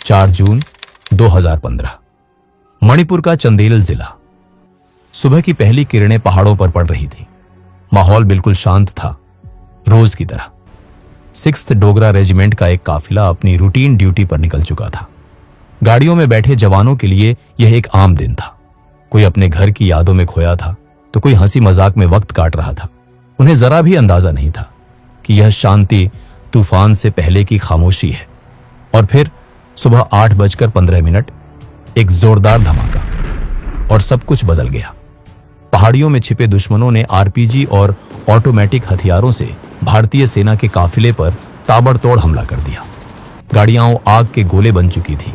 4 जून 2015। मणिपुर का चंदेल जिला। सुबह की पहली किरणें पहाड़ों पर पड़ रही थी। माहौल बिल्कुल शांत था, रोज की तरह। 6th डोगरा रेजिमेंट का एक काफिला अपनी रूटीन ड्यूटी पर निकल चुका था। गाड़ियों में बैठे जवानों के लिए यह एक आम दिन था। कोई अपने घर की यादों में खोया था तो कोई हंसी मजाक में वक्त काट रहा था। उन्हें जरा भी अंदाजा नहीं था कि यह शांति तूफान से पहले की खामोशी है। और फिर सुबह 8:15 एक जोरदार धमाका और सब कुछ बदल गया। पहाड़ियों में छिपे दुश्मनों ने आरपीजी और ऑटोमेटिक हथियारों से भारतीय सेना के काफिले पर ताबड़तोड़ हमला कर दिया। गाड़ियां आग के गोले बन चुकी थी।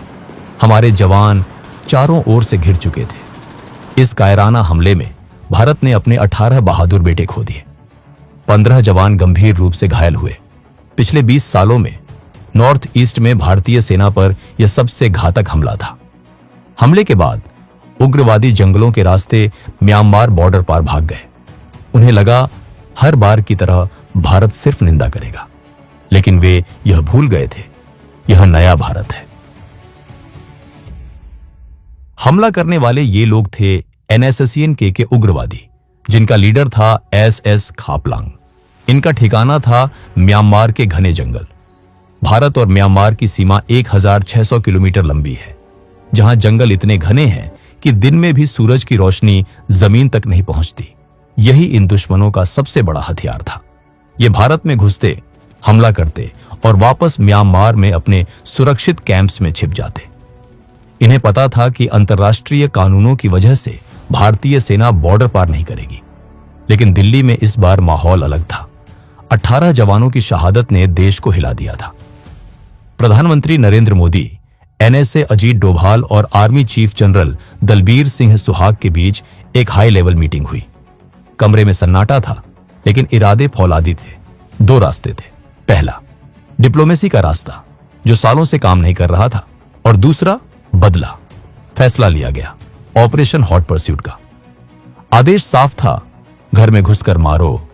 हमारे जवान चारों ओर से घिर चुके थे। इस कायराना हमले में भारत ने अपने 18 बहादुर बेटे खो दिए। 15 जवान गंभीर रूप से घायल हुए। पिछले 20 सालों में नॉर्थ ईस्ट में भारतीय सेना पर यह सबसे घातक हमला था। हमले के बाद उग्रवादी जंगलों के रास्ते म्यांमार बॉर्डर पार भाग गए। उन्हें लगा हर बार की तरह भारत सिर्फ निंदा करेगा, लेकिन वे यह भूल गए थे, यह नया भारत है। हमला करने वाले ये लोग थे NSSCN-K के उग्रवादी, जिनका लीडर था SS खापलांग। इनका ठिकाना था म्यांमार के घने जंगल। भारत और म्यांमार की सीमा 1600 किलोमीटर लंबी है, जहां जंगल इतने घने हैं कि दिन में भी सूरज की रोशनी जमीन तक नहीं पहुंचती। यही इन दुश्मनों का सबसे बड़ा हथियार था। ये भारत में घुसते, हमला करते और वापस म्यांमार में अपने सुरक्षित कैंप्स में छिप जाते। इन्हें पता था कि अंतर्राष्ट्रीय कानूनों की वजह से भारतीय सेना बॉर्डर पार नहीं करेगी। लेकिन दिल्ली में इस बार माहौल अलग था। 18 जवानों की शहादत ने देश को हिला दिया था। प्रधानमंत्री नरेंद्र मोदी, NSA अजीत डोभाल और army chief general Dalbir Singh Suhag के बीच एक हाई लेवल मीटिंग हुई। कमरे में सन्नाटा था, लेकिन इरादे फौलादी थे। 2 रास्ते थे। पहला, डिप्लोमेसी का रास्ता, जो सालों से काम नहीं कर रहा था, और दूसरा, बदला। फैसला लिया गया, ऑपरेशन हॉट परस्यूट का। आदेश साफ था, घर में घुसकर मारो।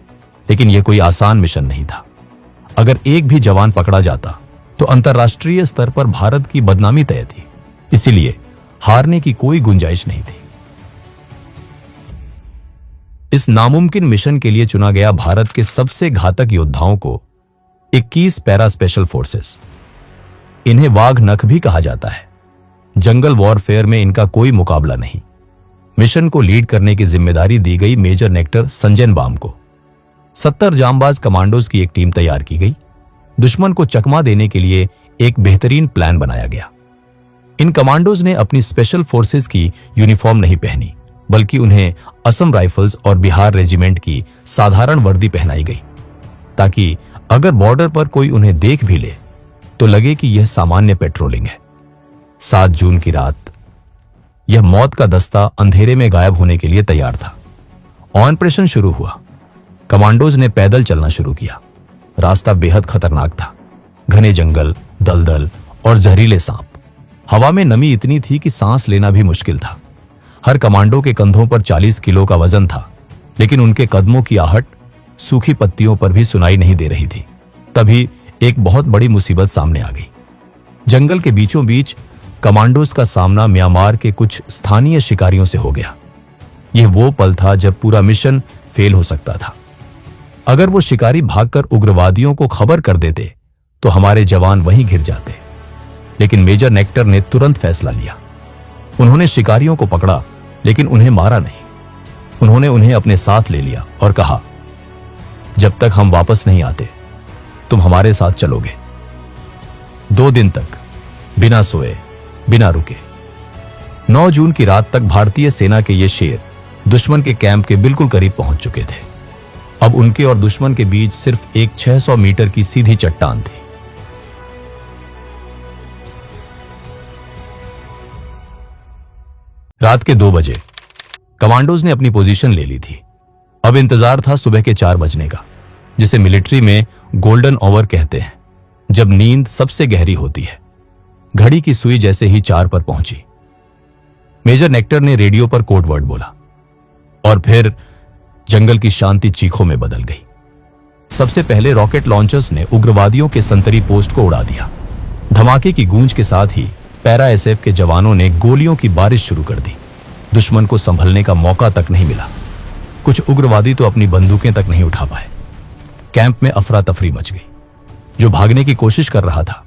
लेकिन यह कोई आसान मिशन नहीं था। अगर एक भी जवान पकड़ा जाता तो अंतर्राष्ट्रीय स्तर पर भारत की बदनामी तय थी। इसीलिए हारने की कोई गुंजाइश नहीं थी। इस नामुमकिन मिशन के लिए चुना गया भारत के सबसे घातक योद्धाओं को 21 पैरा स्पेशल फोर्सेस। इन्हें वाघ नख भी कहा जाता है। जंगल वॉरफेयर में इनका कोई मुकाबला नहीं। मिशन को लीड करने की जिम्मेदारी दी गई मेजर नेक्टर संजन बाम को। 70 जांबाज कमांडोज की एक टीम तैयार की गई। दुश्मन को चकमा देने के लिए एक बेहतरीन प्लान बनाया गया। इन कमांडोज ने अपनी स्पेशल फोर्सेस की यूनिफॉर्म नहीं पहनी, बल्कि उन्हें असम राइफल्स और बिहार रेजिमेंट की साधारण वर्दी पहनाई गई, ताकि अगर बॉर्डर पर कोई उन्हें देख भी ले तो लगे कि यह सामान्य पेट्रोलिंग है। 7 जून की रात यह मौत का दस्ता अंधेरे में गायब होने के लिए तैयार था। ऑपरेशन शुरू हुआ। कमांडोज ने पैदल चलना शुरू किया। रास्ता बेहद खतरनाक था। घने जंगल, दलदल और जहरीले सांप। हवा में नमी इतनी थी कि सांस लेना भी मुश्किल था। हर कमांडो के कंधों पर 40 किलो का वजन था, लेकिन उनके कदमों की आहट सूखी पत्तियों पर भी सुनाई नहीं दे रही थी। तभी एक बहुत बड़ी मुसीबत सामने आ गई। जंगल के बीचों बीच कमांडोज का सामना म्यांमार के कुछ स्थानीय शिकारियों से हो गया। यह वो पल था जब पूरा मिशन फेल हो सकता था। अगर वो शिकारी भागकर उग्रवादियों को खबर कर देते तो हमारे जवान वहीं घिर जाते। लेकिन मेजर नेक्टर ने तुरंत फैसला लिया। उन्होंने शिकारियों को पकड़ा, लेकिन उन्हें मारा नहीं। उन्होंने उन्हें अपने साथ ले लिया और कहा, जब तक हम वापस नहीं आते तुम हमारे साथ चलोगे। 2 दिन तक बिना सोए, बिना रुके। 9 जून की रात तक भारतीय सेना के ये शेर दुश्मन के कैंप के बिल्कुल करीब पहुंच चुके थे। अब उनके और दुश्मन के बीच सिर्फ एक 600 मीटर की सीधी चट्टान थी। रात के 2 बजे कमांडोज ने अपनी पोजीशन ले ली थी। अब इंतजार था सुबह के 4 बजने का, जिसे मिलिट्री में गोल्डन आवर कहते हैं, जब नींद सबसे गहरी होती है। घड़ी की सुई जैसे ही 4 पर पहुंची, मेजर नेक्टर ने रेडियो पर कोड वर्ड बोला और फिर जंगल की शांति चीखों में बदल गई। सबसे पहले रॉकेट लॉन्चर्स ने उग्रवादियों के संतरी पोस्ट को उड़ा दिया। धमाके की गूंज के साथ ही पैरा एसएफ के जवानों ने गोलियों की बारिश शुरू कर दी। दुश्मन को संभलने का मौका तक नहीं मिला। कुछ उग्रवादी तो अपनी बंदूकें तक नहीं उठा पाए। कैंप में अफरा तफरी मच गई। जो भागने की कोशिश कर रहा था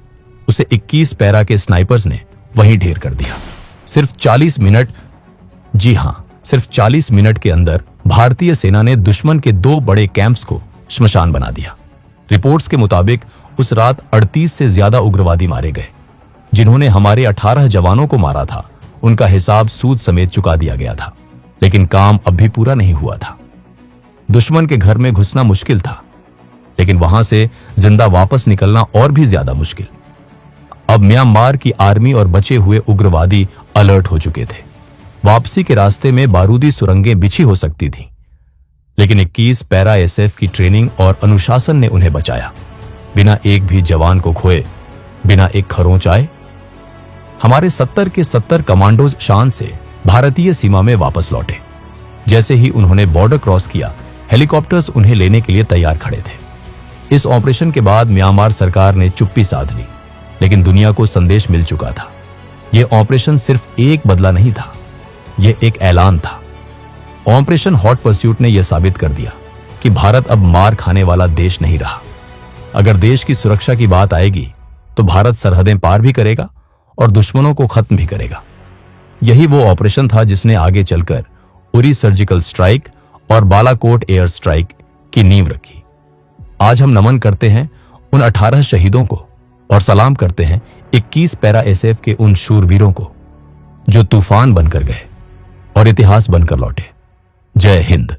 उसे 21 पैरा के स्नाइपर्स ने वहीं ढेर कर दिया। सिर्फ 40 मिनट, जी हां, सिर्फ 40 मिनट के अंदर भारतीय सेना ने दुश्मन के 2 बड़े कैंप्स को श्मशान बना दिया। रिपोर्ट्स के मुताबिक उस रात 38 से ज्यादा उग्रवादी मारे गए। जिन्होंने हमारे 18 जवानों को मारा था उनका हिसाब सूद समेत चुका दिया गया था। लेकिन काम अब भी पूरा नहीं हुआ था। दुश्मन के घर में घुसना मुश्किल था, लेकिन वहां से जिंदा वापस निकलना और भी ज्यादा मुश्किल। अब म्यांमार की आर्मी और बचे हुए उग्रवादी अलर्ट हो चुके थे। वापसी के रास्ते में बारूदी सुरंगें बिछी हो सकती थीं, लेकिन 21 पैरा एसएफ की ट्रेनिंग और अनुशासन ने उन्हें बचाया। बिना एक भी जवान को खोए, बिना एक खरोंच आए, हमारे 70 के 70 कमांडोज शान से भारतीय सीमा में वापस लौटे। जैसे ही उन्होंने बॉर्डर क्रॉस किया, हेलीकॉप्टर्स उन्हें लेने के लिए तैयार खड़े थे। इस ऑपरेशन के बाद म्यांमार सरकार ने चुप्पी साध ली, लेकिन दुनिया को संदेश मिल चुका था। यह ऑपरेशन सिर्फ एक बदला नहीं था, यह एक ऐलान था। ऑपरेशन हॉट परस्यूट ने यह साबित कर दिया कि भारत अब मार खाने वाला देश नहीं रहा। अगर देश की सुरक्षा की बात आएगी तो भारत सरहदें पार भी करेगा और दुश्मनों को खत्म भी करेगा। यही वो ऑपरेशन था जिसने आगे चलकर उरी सर्जिकल स्ट्राइक और बालाकोट एयर स्ट्राइक की नींव रखी। आज हम नमन करते हैं उन 18 शहीदों को और सलाम करते हैं 21 पैरा एसएफ के उन शूरवीरों को जो तूफान बनकर गए और इतिहास बनकर लौटे। जय हिंद।